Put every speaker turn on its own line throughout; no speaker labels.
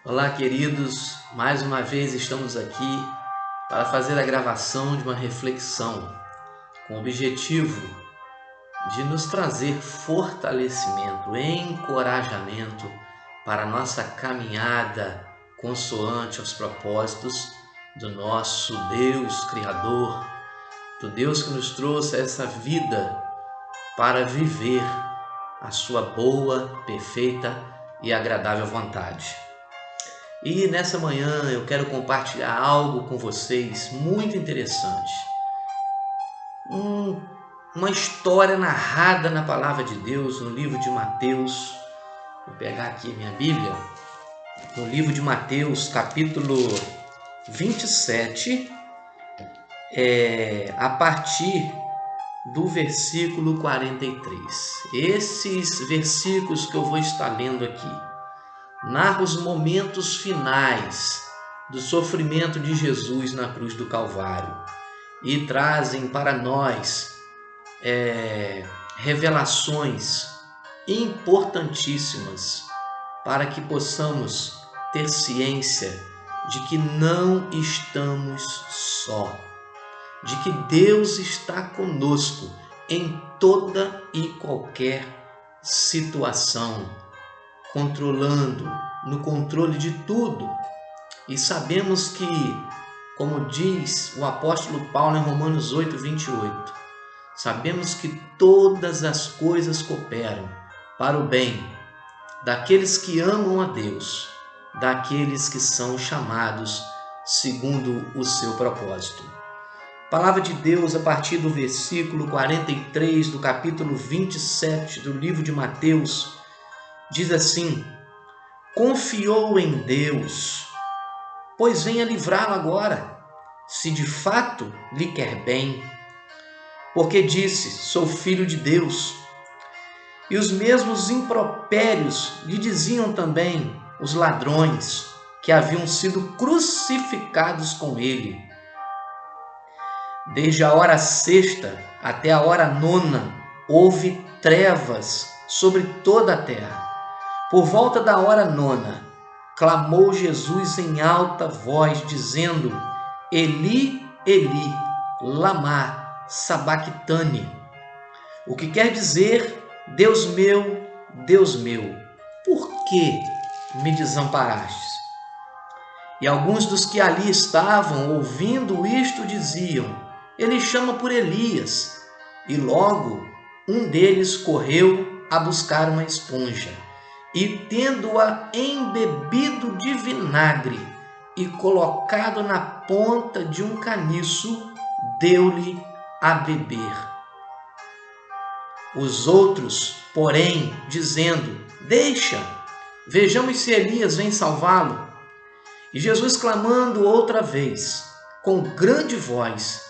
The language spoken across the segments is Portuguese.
Olá, queridos. Mais uma vez estamos aqui para fazer a gravação de uma reflexão com o objetivo de nos trazer fortalecimento, encorajamento para a nossa caminhada consoante aos propósitos do nosso Deus Criador, do Deus que nos trouxe essa vida para viver a sua boa, perfeita e agradável vontade. E nessa manhã eu quero compartilhar algo com vocês muito interessante. Uma história narrada na Palavra de Deus, no livro de Mateus. Vou pegar aqui minha Bíblia. No livro de Mateus, capítulo 27, a partir do versículo 43. Esses versículos que eu vou estar lendo aqui narra os momentos finais do sofrimento de Jesus na cruz do Calvário e trazem para nós revelações importantíssimas para que possamos ter ciência de que não estamos só, de que Deus está conosco em toda e qualquer situação, no controle de tudo. E sabemos que, como diz o apóstolo Paulo em Romanos 8:28, sabemos que todas as coisas cooperam para o bem daqueles que amam a Deus, daqueles que são chamados segundo o seu propósito. Palavra de Deus a partir do versículo 43 do capítulo 27 do livro de Mateus, diz assim: confiou em Deus, pois venha livrá-lo agora, se de fato lhe quer bem, porque disse: sou filho de Deus. E os mesmos impropérios lhe diziam também os ladrões que haviam sido crucificados com ele. Desde a hora sexta até a hora nona houve trevas sobre toda a terra. Por volta da hora nona, clamou Jesus em alta voz, dizendo: Eli, Eli, lama sabactani, o que quer dizer: Deus meu, por que me desamparastes? E alguns dos que ali estavam, ouvindo isto, diziam: ele chama por Elias. E logo um deles correu a buscar uma esponja, e tendo-a embebido de vinagre e colocado na ponta de um caniço, deu-lhe a beber. Os outros, porém, dizendo: deixa, vejamos se Elias vem salvá-lo. E Jesus, clamando outra vez, com grande voz,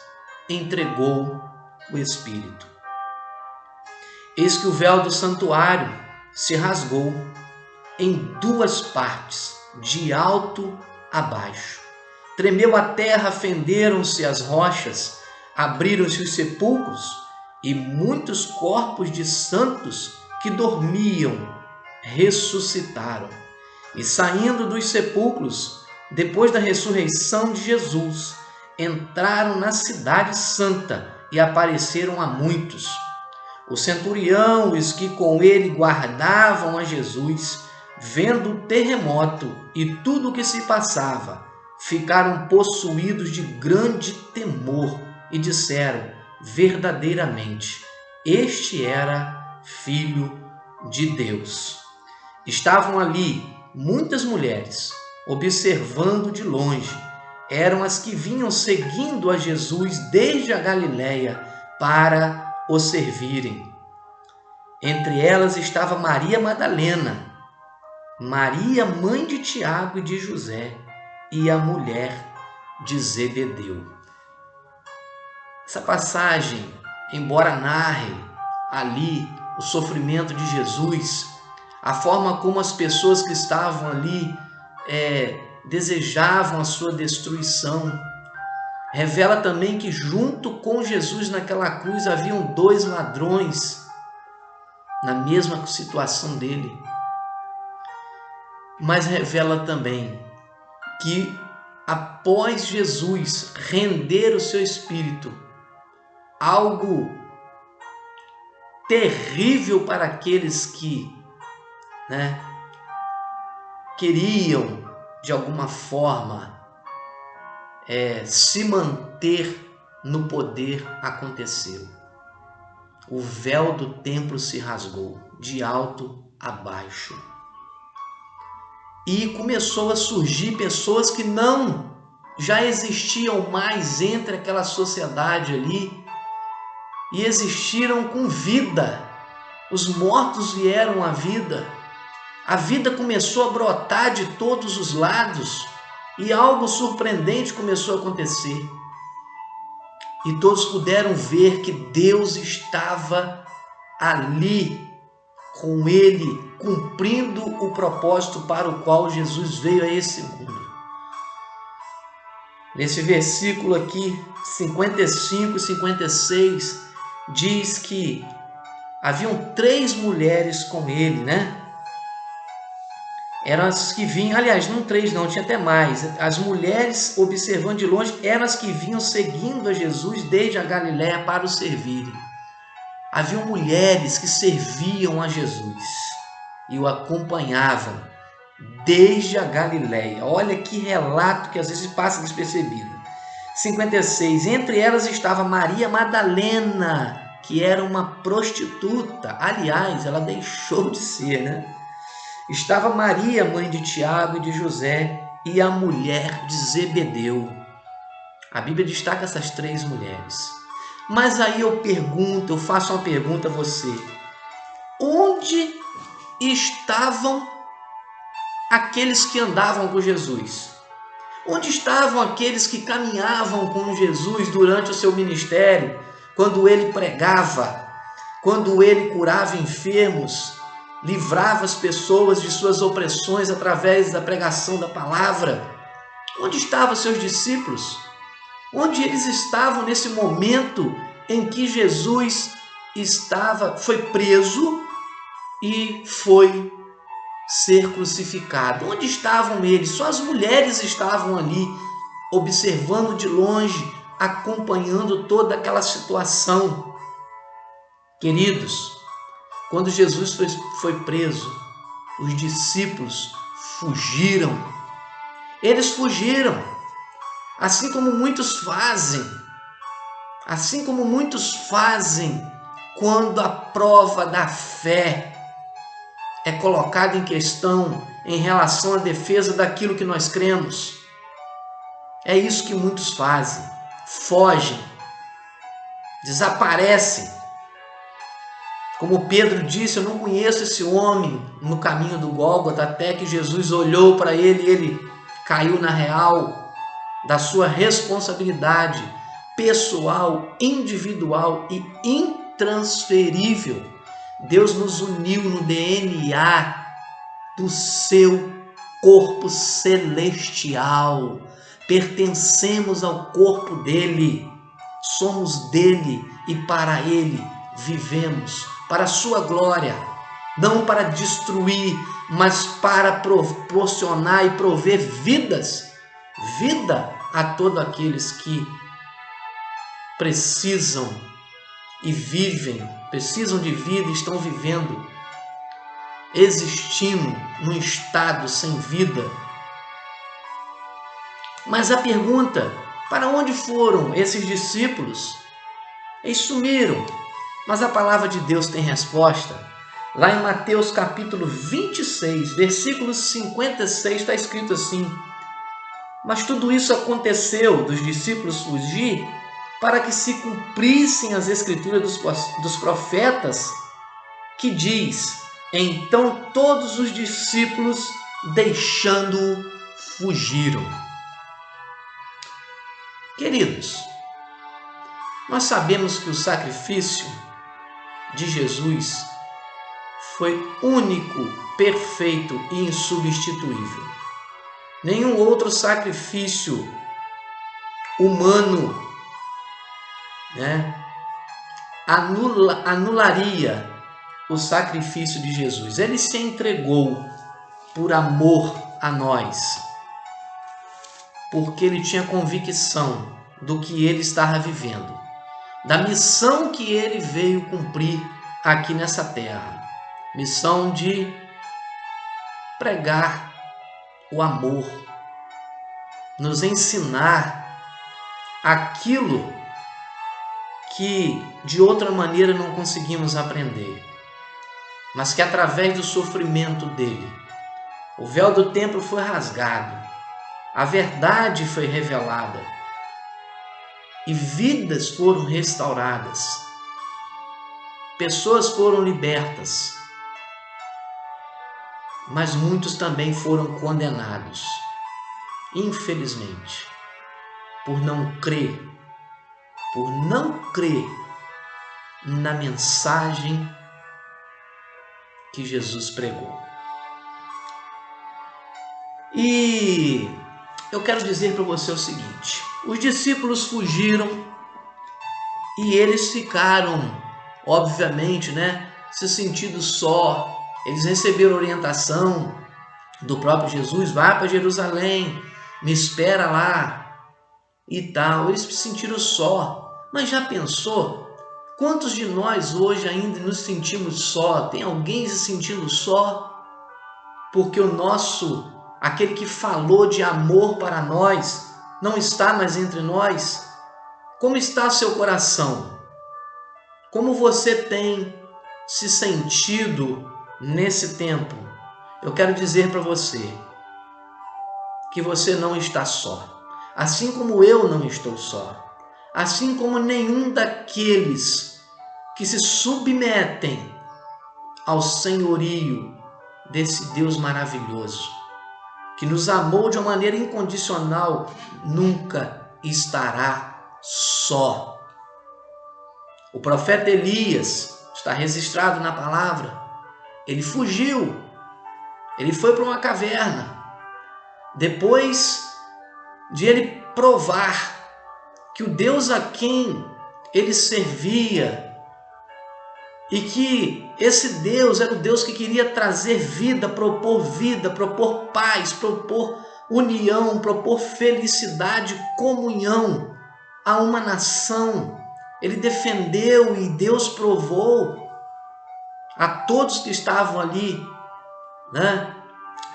entregou o Espírito. Eis que o véu do santuário se rasgou em duas partes, de alto a baixo. Tremeu a terra, fenderam-se as rochas, abriram-se os sepulcros, e muitos corpos de santos que dormiam ressuscitaram. E saindo dos sepulcros, depois da ressurreição de Jesus, entraram na cidade santa e apareceram a muitos. O centurião e os que com ele guardavam a Jesus, vendo o terremoto e tudo o que se passava, ficaram possuídos de grande temor e disseram: verdadeiramente, este era Filho de Deus. Estavam ali muitas mulheres, observando de longe. Eram as que vinham seguindo a Jesus desde a Galileia para o servirem. Entre elas estava Maria Madalena, Maria, mãe de Tiago e de José, e a mulher de Zebedeu. Essa passagem, embora narre ali o sofrimento de Jesus, a forma como as pessoas que estavam ali desejavam a sua destruição, revela também que junto com Jesus naquela cruz haviam dois ladrões na mesma situação dele. mas revela também que após Jesus render o seu espírito, algo terrível para aqueles que, queriam de alguma forma se manter no poder, aconteceu. O véu do templo se rasgou de alto a baixo. E começou a surgir pessoas que não já existiam mais entre aquela sociedade ali e existiram com vida. Os mortos vieram à vida. A vida começou a brotar de todos os lados e algo surpreendente começou a acontecer. E todos puderam ver que Deus estava ali com ele, cumprindo o propósito para o qual Jesus veio a esse mundo. Nesse versículo aqui, 55 e 56, diz que haviam 3 mulheres com ele, Eram as que vinham, aliás, não 3 não, tinha até mais. As mulheres, observando de longe, eram as que vinham seguindo a Jesus desde a Galiléia para o servirem. Haviam mulheres que serviam a Jesus e o acompanhavam desde a Galiléia. Olha que relato que às vezes passa despercebido. 56. Entre elas estava Maria Madalena, que era uma prostituta. Aliás, ela deixou de ser, Estava Maria, mãe de Tiago e de José, e a mulher de Zebedeu. A Bíblia destaca essas 3 mulheres. Mas aí eu faço uma pergunta a você. Onde estavam aqueles que andavam com Jesus? Onde estavam aqueles que caminhavam com Jesus durante o seu ministério, quando ele pregava, quando ele curava enfermos, livrava as pessoas de suas opressões através da pregação da palavra? Onde estavam seus discípulos? Onde eles estavam nesse momento em que Jesus foi preso e foi ser crucificado? Onde estavam eles? Só as mulheres estavam ali, observando de longe, acompanhando toda aquela situação. Queridos, quando Jesus foi preso, os discípulos fugiram. Eles fugiram, assim como muitos fazem quando a prova da fé é colocada em questão em relação à defesa daquilo que nós cremos. É isso que muitos fazem, fogem, desaparecem. Como Pedro disse, eu não conheço esse homem, no caminho do Gólgota, até que Jesus olhou para ele e ele caiu na real da sua responsabilidade pessoal, individual e intransferível. Deus nos uniu no DNA do seu corpo celestial. Pertencemos ao corpo dele, somos dele e para ele vivemos, para a sua glória, não para destruir, mas para proporcionar e prover vida a todos aqueles que precisam e vivem, precisam de vida e estão vivendo, existindo num estado sem vida. Mas a pergunta, para onde foram esses discípulos? Eles sumiram, mas a palavra de Deus tem resposta. Lá em Mateus capítulo 26, versículo 56, está escrito assim: mas tudo isso aconteceu dos discípulos fugir para que se cumprissem as escrituras dos profetas, que diz: então todos os discípulos, deixando-o, fugiram. Queridos, nós sabemos que o sacrifício de Jesus foi único, perfeito e insubstituível. Nenhum outro sacrifício humano anularia o sacrifício de Jesus. Ele se entregou por amor a nós, porque ele tinha convicção do que ele estava vivendo, da missão que ele veio cumprir aqui nessa terra, missão de pregar o amor, nos ensinar aquilo que de outra maneira não conseguimos aprender, mas que através do sofrimento dele, o véu do templo foi rasgado, a verdade foi revelada e vidas foram restauradas, pessoas foram libertas, mas muitos também foram condenados, infelizmente, por não crer na mensagem que Jesus pregou. E eu quero dizer para você o seguinte: os discípulos fugiram e eles ficaram, obviamente, se sentindo só. Eles receberam orientação do próprio Jesus: vai para Jerusalém, me espera lá e tal. Eles se sentiram só. Mas já pensou? Quantos de nós hoje ainda nos sentimos só? Tem alguém se sentindo só? Porque aquele que falou de amor para nós não está mais entre nós? Como está o seu coração? Como você tem se sentido nesse tempo? Eu quero dizer para você que você não está só, assim como eu não estou só, assim como nenhum daqueles que se submetem ao senhorio desse Deus maravilhoso, que nos amou de uma maneira incondicional, nunca estará só. O profeta Elias, está registrado na palavra, ele fugiu, ele foi para uma caverna, depois de ele provar que o Deus a quem ele servia, e que esse Deus era o Deus que queria trazer vida, propor paz, propor união, propor felicidade, comunhão a uma nação. Ele defendeu e Deus provou a todos que estavam ali,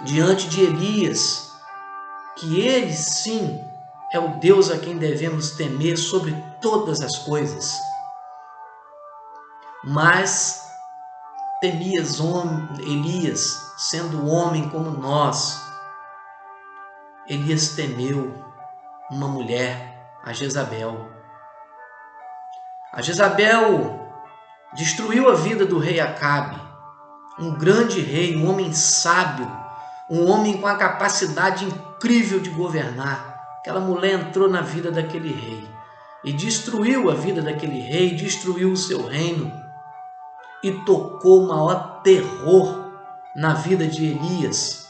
diante de Elias, que ele sim é o Deus a quem devemos temer sobre todas as coisas. Mas Elias, sendo homem como nós, Elias temeu uma mulher, a Jezabel. A Jezabel destruiu a vida do rei Acabe, um grande rei, um homem sábio, um homem com a capacidade incrível de governar. Aquela mulher entrou na vida daquele rei e destruiu a vida daquele rei, destruiu o seu reino e tocou o maior terror na vida de Elias,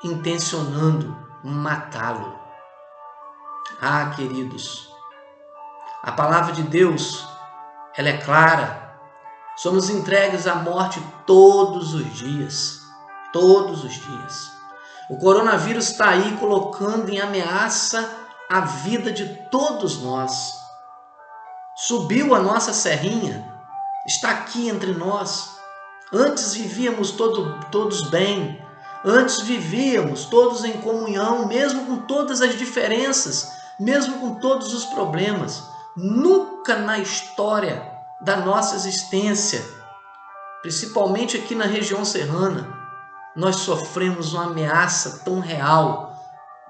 intencionando matá-lo. Ah, queridos, a palavra de Deus, ela é clara. Somos entregues à morte todos os dias. Todos os dias. O coronavírus está aí colocando em ameaça a vida de todos nós. Subiu a nossa serrinha, está aqui entre nós. Antes vivíamos todos bem. Antes vivíamos todos em comunhão, mesmo com todas as diferenças, mesmo com todos os problemas. Nunca na história da nossa existência, principalmente aqui na região serrana, nós sofremos uma ameaça tão real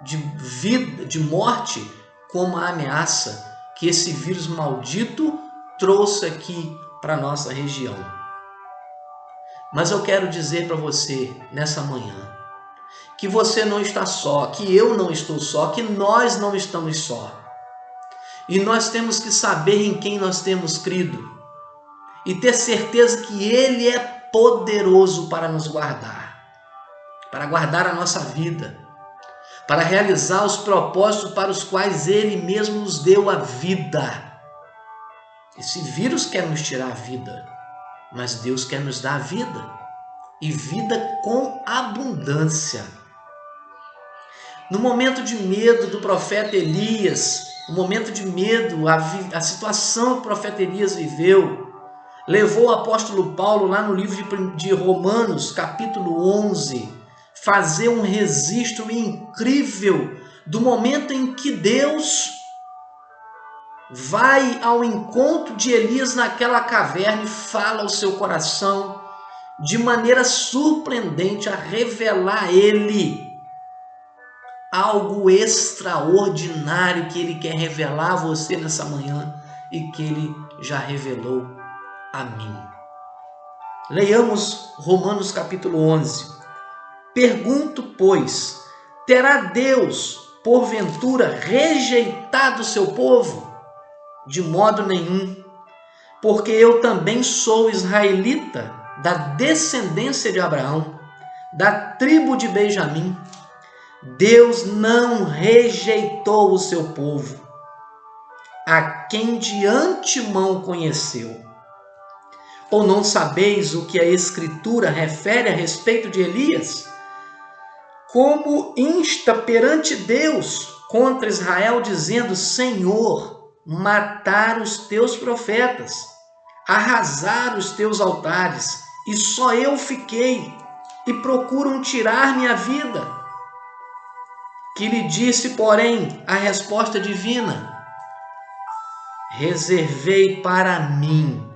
de vida, de morte, como a ameaça que esse vírus maldito trouxe aqui para a nossa região. Mas eu quero dizer para você nessa manhã que você não está só, que eu não estou só, que nós não estamos só. E nós temos que saber em quem nós temos crido e ter certeza que Ele é poderoso para nos guardar, para guardar a nossa vida, para realizar os propósitos para os quais Ele mesmo nos deu a vida. Esse vírus quer nos tirar a vida, mas Deus quer nos dar a vida. e vida com abundância. No momento de medo do profeta Elias, no momento de medo, a situação que o profeta Elias viveu, levou o apóstolo Paulo, lá no livro de Romanos, capítulo 11, fazer um registro incrível do momento em que Deus vai ao encontro de Elias naquela caverna e fala ao seu coração de maneira surpreendente a revelar a ele algo extraordinário que ele quer revelar a você nessa manhã e que ele já revelou a mim. Leiamos Romanos capítulo 11. Pergunto, pois, terá Deus, porventura, rejeitado o seu povo? De modo nenhum, porque eu também sou israelita, da descendência de Abraão, da tribo de Benjamim. Deus não rejeitou o seu povo, a quem de antemão conheceu. Ou não sabeis o que a Escritura refere a respeito de Elias? Como insta perante Deus contra Israel, dizendo: Senhor, matar os teus profetas, arrasar os teus altares, e só eu fiquei, e procuram tirar minha vida. Que lhe disse, porém, a resposta divina: reservei para mim.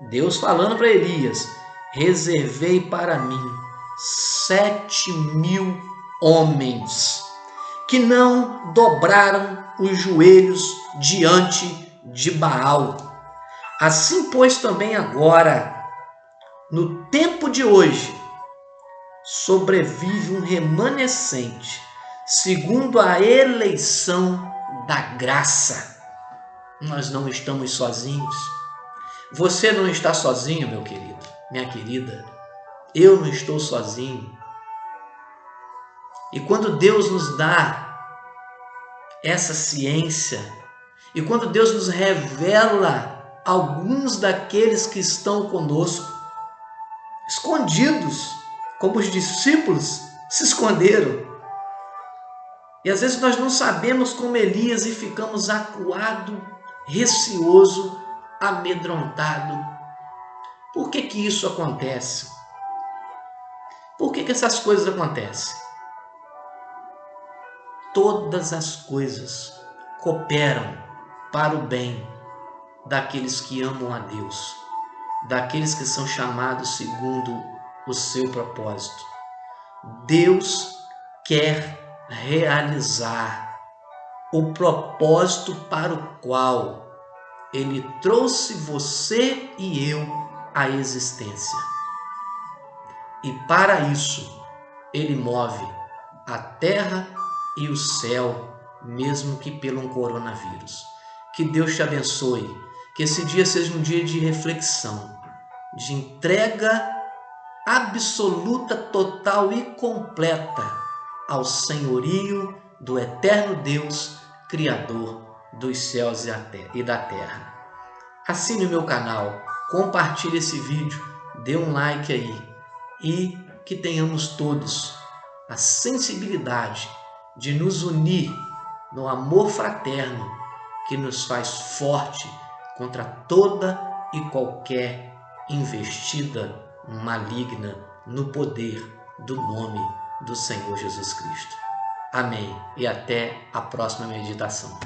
Deus falando para Elias: reservei para mim 7.000 homens que não dobraram os joelhos diante de Baal. Assim, pois, também agora, no tempo de hoje, sobrevive um remanescente, segundo a eleição da graça. Nós não estamos sozinhos. Você não está sozinho, meu querido, minha querida. Eu não estou sozinho. E quando Deus nos dá essa ciência, e quando Deus nos revela alguns daqueles que estão conosco, escondidos, como os discípulos se esconderam. E às vezes nós não sabemos como Elias e ficamos acuado, receoso, amedrontado. Por que que isso acontece? Por que que essas coisas acontecem? Todas as coisas cooperam para o bem daqueles que amam a Deus, daqueles que são chamados segundo o seu propósito. Deus quer realizar o propósito para o qual Ele trouxe você e eu à existência. E para isso, Ele move a terra e o céu, mesmo que pelo coronavírus. Que Deus te abençoe, que esse dia seja um dia de reflexão, de entrega absoluta, total e completa ao senhorio do eterno Deus, Criador dos céus e da terra. Assine o meu canal, compartilhe esse vídeo, dê um like aí e que tenhamos todos a sensibilidade de nos unir no amor fraterno que nos faz forte contra toda e qualquer investida maligna no poder do nome do Senhor Jesus Cristo. Amém. E até a próxima meditação.